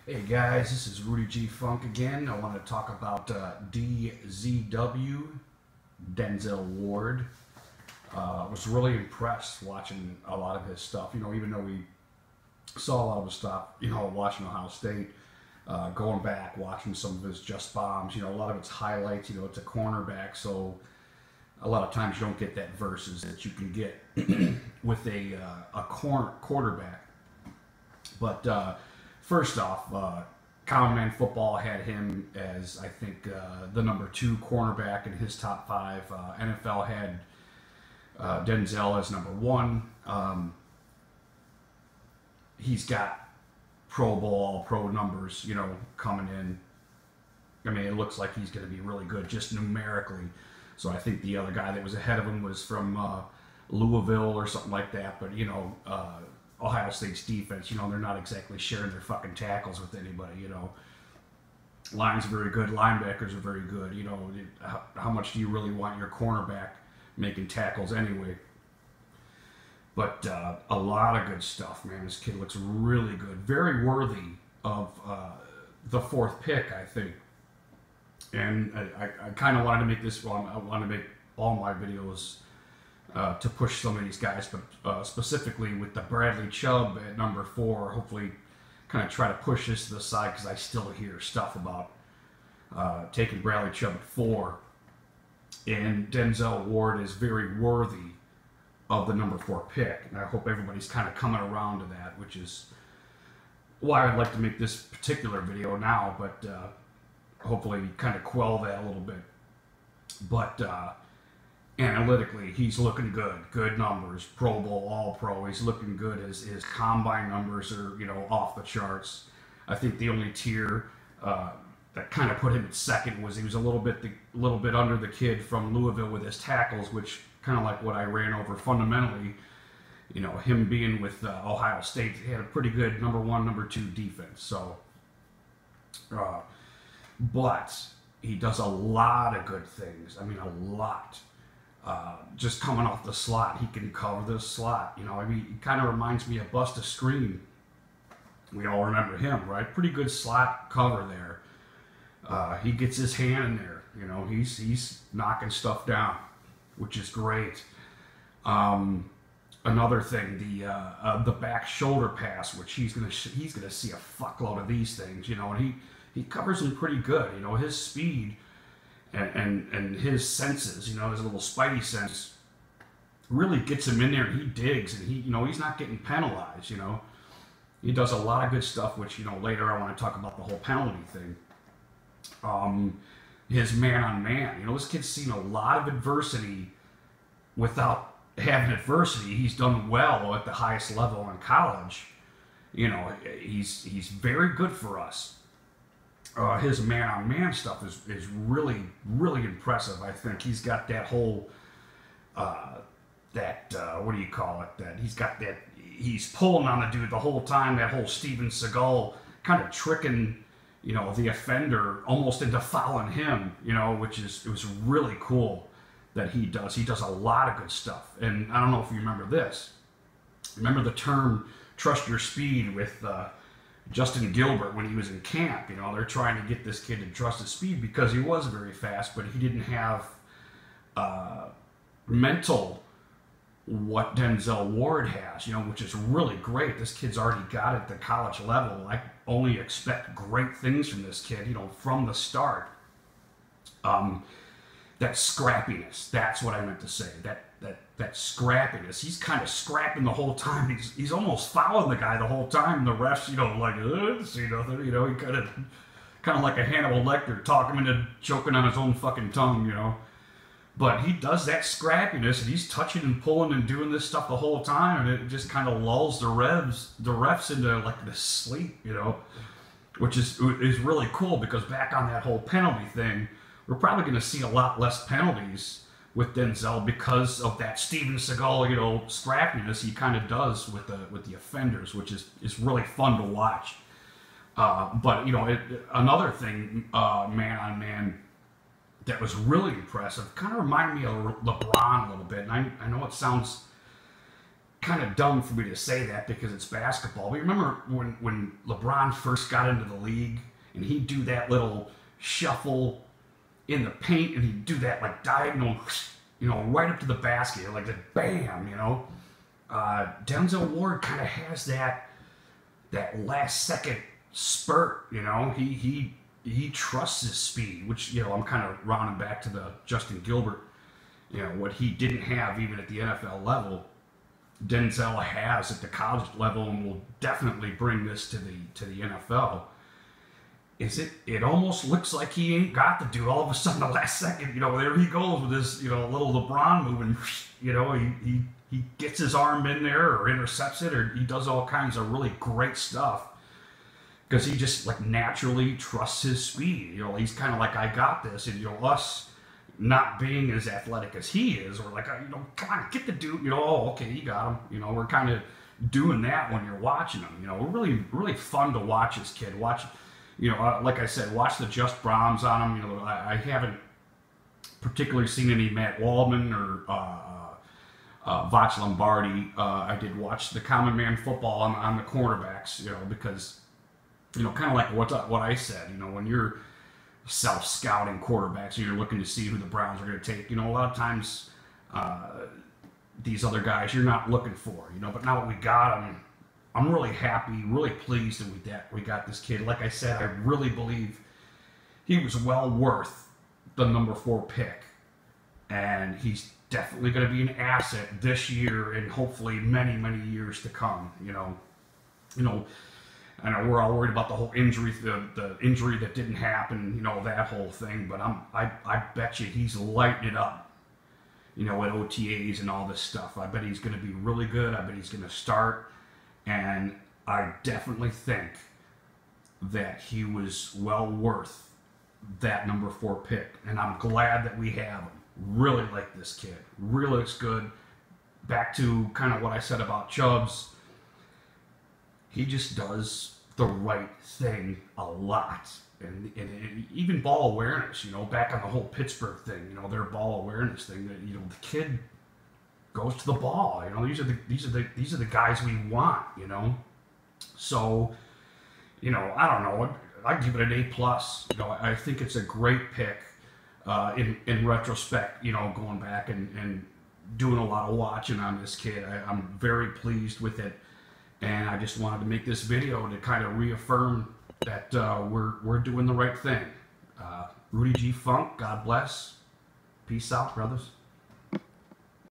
Hey guys, this is Rudy G. Funk again. I want to talk about DZW, Denzel Ward. I was really impressed watching a lot of his stuff. Even though we saw a lot of his stuff, watching Ohio State, going back, watching some of his just bombs, a lot of its highlights, it's a cornerback, so a lot of times you don't get that versus that you can get with a quarterback. But first off, Common Man Football had him as, I think, the number 2 cornerback in his top 5. NFL had Denzel as number 1. He's got Pro Bowl, All-Pro numbers, coming in. I mean, it looks like he's going to be really good just numerically. So I think the other guy that was ahead of him was from Louisville or something like that. But, Ohio State's defense, they're not exactly sharing their fucking tackles with anybody, Line's very good, linebackers are very good, how much do you really want your cornerback making tackles anyway? But a lot of good stuff, man. This kid looks really good, very worthy of the 4th pick, I think. And I kind of wanted to make this, I want to make all my videos to push some of these guys, but specifically with the Bradley Chubb at number 4, hopefully kind of try to push this to the side because I still hear stuff about taking Bradley Chubb at 4. And Denzel Ward is very worthy of the number 4 pick. And I hope everybody's kind of coming around to that, which is why I'd like to make this particular video now, but hopefully kind of quell that a little bit. But analytically, he's looking good. Good numbers. Pro Bowl, All-Pro. He's looking good. His combine numbers are, off the charts. I think the only tier that kind of put him at 2nd was he was a little bit under the kid from Louisville with his tackles, which kind of like what I ran over fundamentally. Him being with Ohio State, he had a pretty good number 1, number 2 defense. So, but he does a lot of good things. I mean, a lot. Just coming off the slot, he can cover the slot. He kind of reminds me of Busta Screen. We all remember him, right? Pretty good slot cover there. He gets his hand in there. He's knocking stuff down, which is great. Another thing, the back shoulder pass, which he's gonna see a fuckload of these things. And he covers them pretty good. His speed. And his senses, his little spidey sense, really gets him in there. And he digs, and he's not getting penalized. He does a lot of good stuff, which later I want to talk about the whole penalty thing. His man on man, this kid's seen a lot of adversity without having adversity. He's done well at the highest level in college. He's very good for us. His man-on-man stuff is really, really impressive. I think he's got that whole, what do you call it? That he's got that, he's pulling on the dude the whole time, that whole Steven Seagal kind of tricking, the offender almost into fouling him, it was really cool that he does. He does a lot of good stuff. And I don't know if you remember this. Remember the term, trust your speed, with Justin Gilbert when he was in camp. They're trying to get this kid to trust his speed because he was very fast, but he didn't have mental what Denzel Ward has, which is really great. This kid's already got it at the college level. I only expect great things from this kid, from the start. That scrappiness, that's what I meant to say. That scrappiness. He's kind of scrapping the whole time. He's almost fouling the guy the whole time. The refs, see nothing. He kind of like a Hannibal Lecter, talking him into choking on his own fucking tongue. But he does that scrappiness, and he's touching and pulling and doing this stuff the whole time, and it just kind of lulls the refs into like this sleep, which is really cool, because back on that whole penalty thing, we're probably going to see a lot less penalties with Denzel because of that Steven Seagal, scrappiness he kind of does with the offenders, which is really fun to watch. But another thing, man on man, that was really impressive, kind of reminded me of LeBron a little bit. And I know it sounds kind of dumb for me to say that because it's basketball. But remember when LeBron first got into the league and he'd do that little shuffle in the paint and he'd do that like diagonal, right up to the basket, like the bam, Denzel Ward kind of has that last second spurt, he trusts his speed, which, I'm kind of rounding back to the Justin Gilbert, what he didn't have even at the NFL level, Denzel has at the college level and will definitely bring this to the NFL. It almost looks like he ain't got the dude. All of a sudden, the last second, there he goes with his, little LeBron moving, he gets his arm in there or intercepts it, or he does all kinds of really great stuff because he just like naturally trusts his speed. He's kind of like, I got this, and us not being as athletic as he is, or like, come on, get the dude, oh, okay, you got him. We're kind of doing that when you're watching him. We're really, really fun to watch this kid. Watch, like I said, watch the Just Brahms on him. I haven't particularly seen any Matt Waldman or Vach Lombardi. I did watch the Common Man Football on the cornerbacks, because, kind of like what I said, when you're self-scouting quarterbacks and you're looking to see who the Browns are going to take, a lot of times these other guys you're not looking for, but now that we got them, I'm really happy, really pleased that we got this kid. Like I said, I really believe he was well worth the number 4 pick, and he's definitely going to be an asset this year and hopefully many, many years to come. I know we're all worried about the whole injury, the injury that didn't happen, that whole thing. But I bet you he's lighting it up, at OTAs and all this stuff. I bet he's going to be really good. I bet he's going to start, and I definitely think that he was well worth that number 4 pick. And I'm glad that we have him. Really like this kid. Really looks good. Back to kind of what I said about Chubbs. He just does the right thing a lot. And even ball awareness, back on the whole Pittsburgh thing, their ball awareness thing, that, the kid goes to the ball. These are the guys we want, So, I don't know. I'd give it an A+. I think it's a great pick. In retrospect, going back and doing a lot of watching on this kid, I'm very pleased with it, and I just wanted to make this video to kind of reaffirm that we're doing the right thing. Rudy G. Funk, God bless. Peace out, brothers.